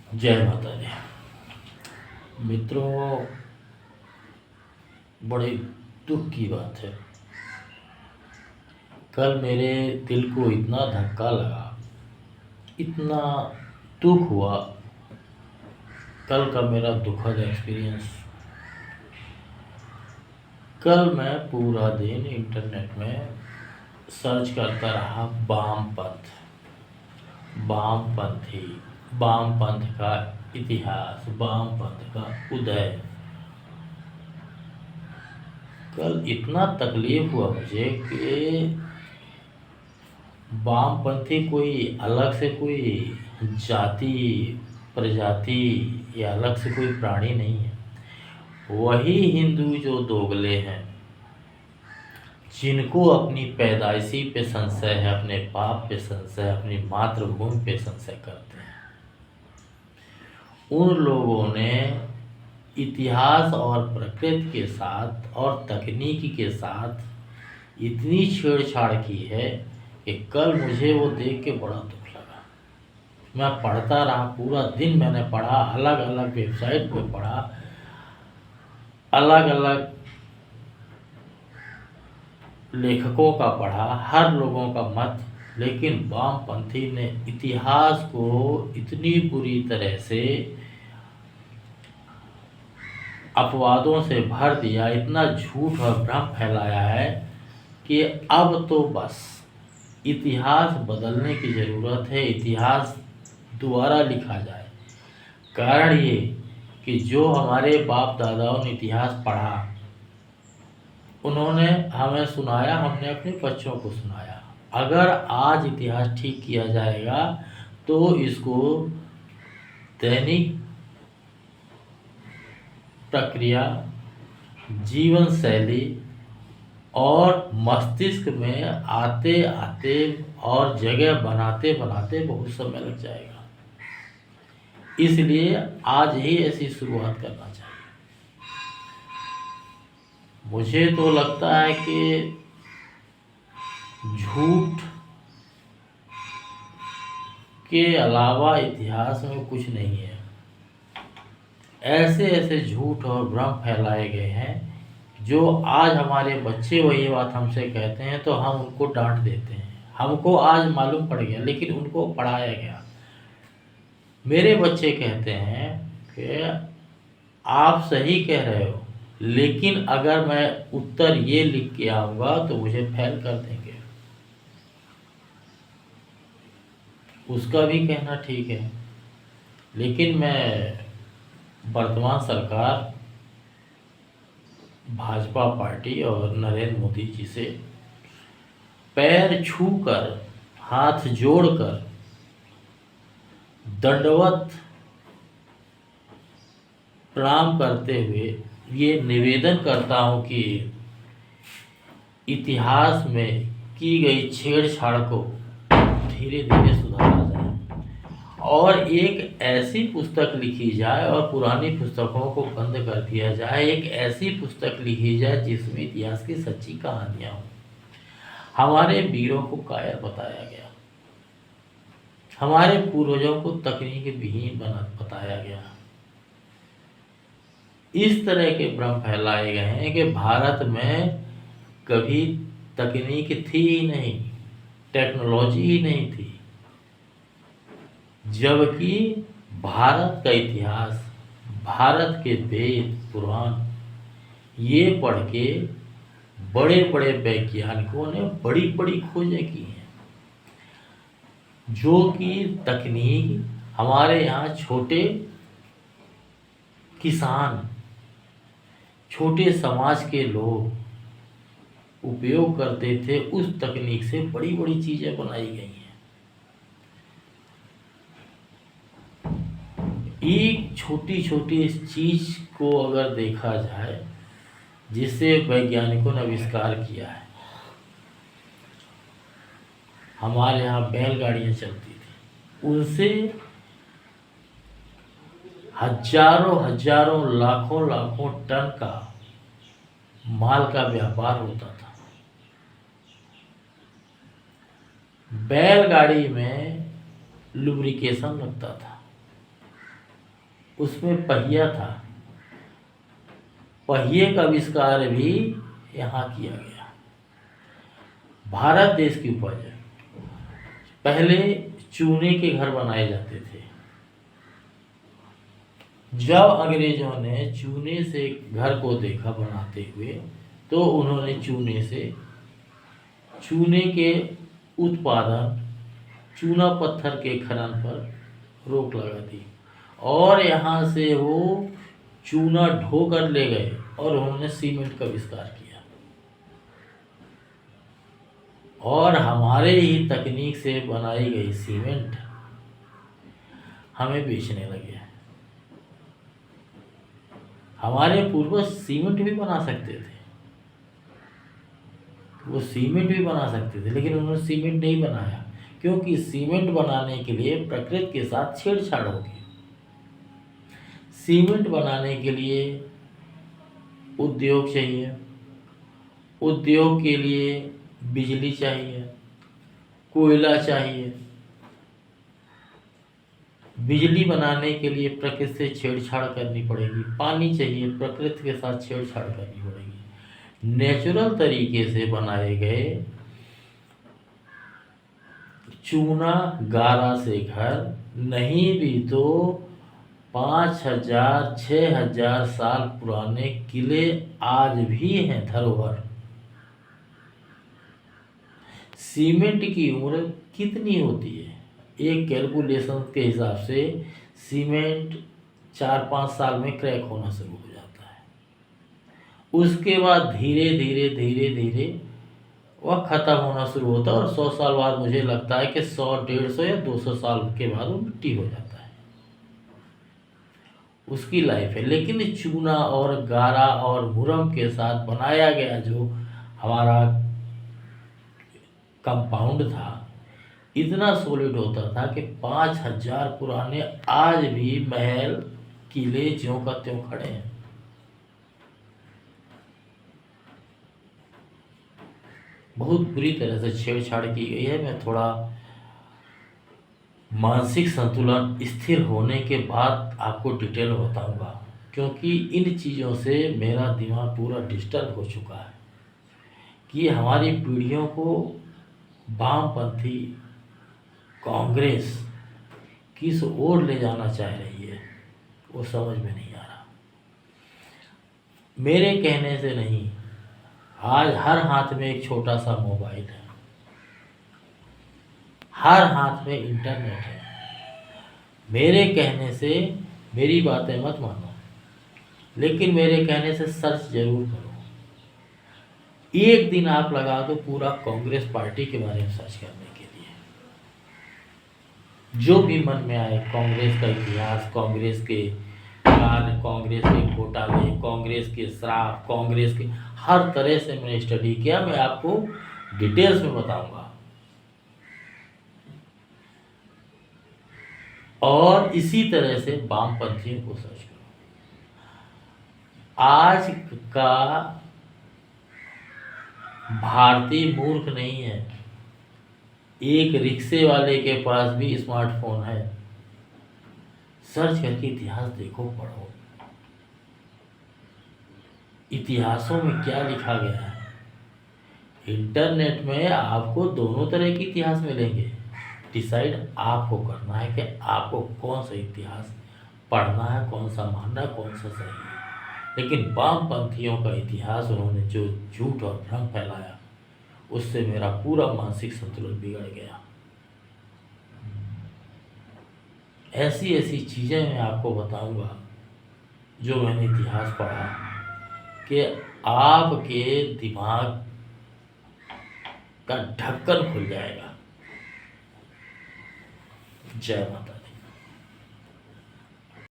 जय माता दी। मित्रों, बड़ी दुख की बात है। कल मेरे दिल को इतना धक्का लगा, इतना दुख हुआ। कल का मेरा दुखद एक्सपीरियंस। कल मैं पूरा दिन इंटरनेट में सर्च करता रहा वामपंथ, वामपंथी, वामपंथ का इतिहास, वामपंथ का उदय। कल इतना तकलीफ हुआ मुझे कि वामपंथी कोई अलग से कोई जाति, प्रजाति या अलग से कोई प्राणी नहीं है। वही हिंदू जो दोगले हैं, जिनको अपनी पैदाइशी पे संशय है, अपने बाप पे संशय है, अपनी मातृभूमि पे संशय करते हैं, उन लोगों ने इतिहास और प्रकृति के साथ और तकनीकी के साथ इतनी छेड़छाड़ की है कि कल मुझे वो देख के बड़ा दुख लगा। मैं पढ़ता रहा, पूरा दिन मैंने पढ़ा, अलग अलग वेबसाइट पे पढ़ा, अलग अलग लेखकों का पढ़ा, हर लोगों का मत। लेकिन वामपंथी ने इतिहास को इतनी बुरी तरह से अपवादों से भर दिया, इतना झूठ और भ्रम फैलाया है कि अब तो बस इतिहास बदलने की ज़रूरत है। इतिहास दोबारा लिखा जाए। कारण ये कि जो हमारे बाप दादाओं ने इतिहास पढ़ा, उन्होंने हमें सुनाया, हमने अपने बच्चों को सुनाया। अगर आज इतिहास ठीक किया जाएगा तो इसको दैनिक प्रक्रिया, जीवन शैली और मस्तिष्क में आते आते और जगह बनाते बनाते बहुत समय लग जाएगा। इसलिए आज ही ऐसी शुरुआत करना चाहिए। मुझे तो लगता है कि झूठ के अलावा इतिहास में कुछ नहीं है। ऐसे ऐसे झूठ और भ्रम फैलाए गए हैं, जो आज हमारे बच्चे वही बात हमसे कहते हैं तो हम उनको डांट देते हैं। हमको आज मालूम पड़ गया, लेकिन उनको पढ़ाया गया। मेरे बच्चे कहते हैं कि आप सही कह रहे हो, लेकिन अगर मैं उत्तर ये लिख के आऊँगा तो मुझे फेल कर देंगे। उसका भी कहना ठीक है, लेकिन मैं वर्तमान सरकार, भाजपा पार्टी और नरेंद्र मोदी जी से पैर छूकर, हाथ जोड़कर, दंडवत प्रणाम करते हुए ये निवेदन करता हूँ कि इतिहास में की गई छेड़छाड़ को धीरे धीरे सुधारा जाए और एक ऐसी पुस्तक लिखी जाए और पुरानी पुस्तकों को बंद कर दिया जाए। एक ऐसी पुस्तक लिखी जाए जिसमें इतिहास की सच्ची कहानियाँ हों। हमारे वीरों को कायर बताया गया, हमारे पूर्वजों को तकनीक विहीन बताया गया। इस तरह के भ्रम फैलाए गए हैं कि भारत में कभी तकनीक थी ही नहीं, टेक्नोलॉजी ही नहीं थी, जबकि भारत का इतिहास, भारत के वेद पुराण ये पढ़ के बड़े बड़े वैज्ञानिकों ने बड़ी बड़ी खोजें की हैं, जो कि तकनीक हमारे यहाँ छोटे किसान, छोटे समाज के लोग उपयोग करते थे। उस तकनीक से बड़ी बड़ी चीज़ें बनाई गई हैं। एक छोटी छोटी चीज़ को अगर देखा जाए जिसे वैज्ञानिकों ने आविष्कार किया है, हमारे यहाँ बैलगाड़ियाँ चलती थी, उनसे हजारों हजारों लाखों लाखों टन का माल का व्यापार होता था। बैलगाड़ी में लुब्रिकेशन लगता था, उसमें पहिया था। पहिए का आविष्कार भी यहाँ किया गया। भारत देश की उपज है। पहले चूने के घर बनाए जाते थे। जब अंग्रेजों ने चूने से घर को देखा बनाते हुए, तो उन्होंने चूने के उत्पादन, चूना पत्थर के खनन पर रोक लगा दी और यहाँ से वो चूना ढोकर ले गए और उन्होंने सीमेंट का आविष्कार किया और हमारे ही तकनीक से बनाई गई सीमेंट हमें बेचने लगे। हमारे पूर्वज सीमेंट भी बना सकते थे, वो सीमेंट भी बना सकते थे, लेकिन उन्होंने सीमेंट नहीं बनाया क्योंकि सीमेंट बनाने के लिए प्रकृति के साथ छेड़छाड़ होगी। सीमेंट बनाने के लिए उद्योग चाहिए, उद्योग के लिए बिजली चाहिए, कोयला चाहिए। बिजली बनाने के लिए प्रकृति से छेड़छाड़ करनी पड़ेगी, पानी चाहिए, प्रकृति के साथ छेड़छाड़ करनी पड़ेगी। नेचुरल तरीके से बनाए गए चूना गारा से घर नहीं भी तो 5000 6000 साल पुराने किले आज भी हैं धरोहर। सीमेंट की उम्र कितनी होती है? एक कैलकुलेशन के हिसाब से सीमेंट 4-5 साल में क्रैक होना शुरू हो जाता है। उसके बाद धीरे धीरे धीरे धीरे वह ख़त्म होना शुरू होता है और 100 साल बाद मुझे लगता है कि 100, 150 या 200 साल के बाद वो मिट्टी हो जाता है, उसकी लाइफ है। लेकिन चूना और गारा और मुरम के साथ बनाया गया जो हमारा कंपाउंड था, इतना सॉलिड होता था कि 5000 पुराने आज भी महल किले ज्यों का त्यों खड़े हैं। बहुत बुरी तरह से छेड़छाड़ की गई है। मैं थोड़ा मानसिक संतुलन स्थिर होने के बाद आपको डिटेल बताऊंगा, क्योंकि इन चीज़ों से मेरा दिमाग पूरा डिस्टर्ब हो चुका है कि हमारी पीढ़ियों को वामपंथी कांग्रेस किस ओर ले जाना चाह रही है, वो समझ में नहीं आ रहा। मेरे कहने से नहीं, आज हर हाथ में एक छोटा सा मोबाइल है, हर हाथ में इंटरनेट है। मेरे कहने से मेरी बातें मत मानो, लेकिन मेरे कहने से सर्च जरूर करो। एक दिन आप लगा दो पूरा कांग्रेस पार्टी के बारे में सर्च करने के लिए, जो भी मन में आए, कांग्रेस का इतिहास, कांग्रेस के कार्य, कांग्रेस के घोटाले, कांग्रेस के श्राप, कांग्रेस के हर तरह से मैंने स्टडी किया। मैं आपको डिटेल्स में बताऊंगा। और इसी तरह से वामपंथियों को सर्च करो। आज का भारतीय मूर्ख नहीं है। एक रिक्शे वाले के पास भी स्मार्टफोन है। सर्च करके इतिहास देखो, पढ़ो, इतिहासों में क्या लिखा गया है। इंटरनेट में आपको दोनों तरह के इतिहास मिलेंगे। डिसाइड आपको करना है कि आपको कौन सा इतिहास पढ़ना है, कौन सा मानना है, कौन सा सही है। लेकिन वामपंथियों का इतिहास, उन्होंने जो झूठ और भ्रम फैलाया, उससे मेरा पूरा मानसिक संतुलन बिगड़ गया। ऐसी ऐसी चीज़ें मैं आपको बताऊंगा जो मैंने इतिहास पढ़ा, कि आपके दिमाग का ढक्कन खुल जाएगा। जय माता।